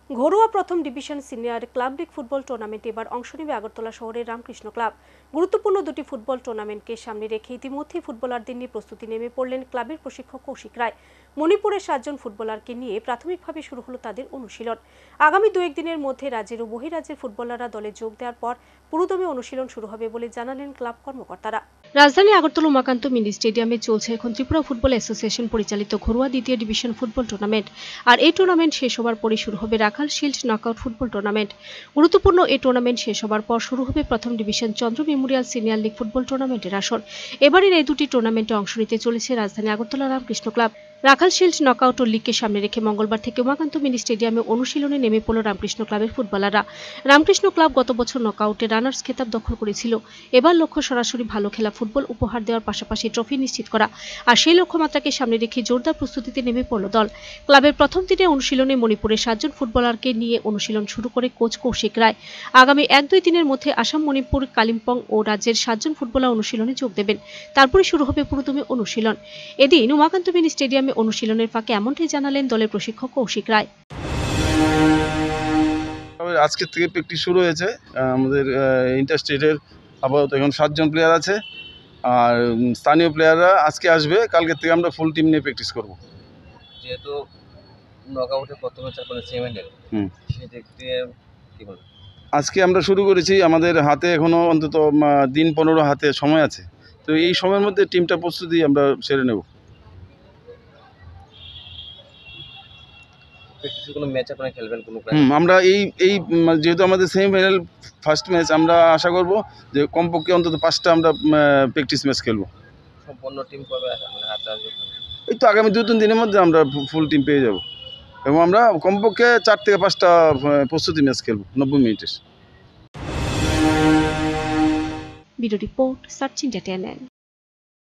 ঘরোয়া প্রথম division senior club league football টুর্নামেন্টে এবার অংশ নেবে আগরতলা শহরের রামকৃষ্ণ ক্লাব। গুরুত্বপূর্ণ দুটি ফুটবল টুর্নামেন্টকে সামনে রেখে ইতিমধ্যেই ফুটবলারদের নিয়ে প্রস্তুতি নেমে পড়লেন ক্লাবের প্রশিক্ষক কৌশিক রায়। মণিপুরের 7 জন ফুটবলারকে নিয়ে প্রাথমিকভাবে শুরু হলো তাদের অনুশীলন। আগামী 2-1 দিনের মধ্যে রাজ্যের ও বহিরাজ্যের ফুটবলাররা দলে যোগ দেওয়ার পর পুরোদমে অনুশীলন শুরু হবে বলে জানালেন ক্লাব কর্মকর্তারা। রাজধানী আগরতলা উমাকান্ত মিনি স্টেডিয়ামে চলছে এখন ত্রিপুরা ফুটবল অ্যাসোসিয়েশন পরিচালিত ঘরোয়া দ্বিতীয় ডিভিশন ফুটবল টুর্নামেন্ট। আর এই টুর্নামেন্ট শেষ হওয়ার পরে শুরু হবে রাখাল শিল্ড নকআউট ফুটবল টুর্নামেন্ট। গুরুত্বপূর্ণ এই টুর্নামেন্ট শেষ হওয়ার পর শুরু হবে প্রথম ডিভিশন চন্দ্র মেমোরিয়াল সিনিয়র লীগ ফুটবল টুর্নামেন্টের আসর। এবারের এই দুটি টুর্নামেন্টে অংশ নিতে চলেছে রাজধানী আগরতলা রামকৃষ্ণ ক্লাব। রাখাল শিল্ড নকআউট ও লিগকে সামনে রেখে মঙ্গলবার থেকে উমাকান্ত মিনি স্টেডিয়ামে অনুশীলনে নেমে পড়ল রামকৃষ্ণ ক্লাবের ফুটবলাররা। রামকৃষ্ণ ক্লাব গত বছর নকআউটে রানার্স খেতাব দখল করেছিল। এবার লক্ষ্য সরাসরি ভালো খেলা ফুটবল উপহার দেওয়ার পাশাপাশি ট্রফি নিশ্চিত করা। আর সেই লক্ষ্যমাত্রাকে সামনে রেখে জোরদার প্রস্তুতিতে নেমে পড়ল দল। ক্লাবের প্রথম দিনে অনুশীলনে মণিপুরের 7 জন ফুটবলারকে নিয়ে অনুশীলন শুরু করে কোচ কৌশিক রায়। আগামী 1-2 দিনের মধ্যে আসাম, মণিপুর, কালিম্পং ও রাজ্যের 7 জন ফুটবলার অনুশীলনে যোগ দেবেন। তারপরে শুরু হবে পুরোদমে অনুশীলন। এদিন উমাকান্ত মিনি স্টেডিয়ামে অনুশীলনের ফাঁকে এমনটাই জানালেন দলের প্রশিক্ষক কৌশিক রায়। আজকে থেকে প্র্যাকটিস শুরু হয়েছে। আমাদের ইন্টার স্টেটের আপাতত এখন 7 জন প্লেয়ার আছে, আর স্থানীয় প্লেয়াররা আজকে আসবে। কালকে থেকে আমরা ফুল টিম নিয়ে প্র্যাকটিস করব। যেহেতু নকআউটে প্রথমে সেমিফাইনাল, সেই দিক দিয়ে কি বলবেন? আজকে আমরা শুরু করেছি, আমাদের হাতে এখনো অন্তত দিন 15 হাতে সময় আছে। তো এই সময়ের মধ্যে টিমটা প্রস্তুতি আমরা সেরে নেব। কোনো ম্যাচ আপনারা খেলবেন কোনো? আমরা এই যেহেতু আমাদের সেমিফাইনাল ফার্স্ট ম্যাচ, আমরা আশা করব যে কমপক্ষে অন্তত 5টা আমরা প্র্যাকটিস ম্যাচ খেলবো। সম্পূর্ণ টিম কবে হাতে আসবে? এই তো আগামী 2-3 দিনের মধ্যে আমরা ফুল টিম পেয়ে যাব, এবং আমরা কমপক্ষে 4 থেকে 5টা প্রস্তুতি ম্যাচ খেলবো 90 মিনিটের। Bureau report, search India channel.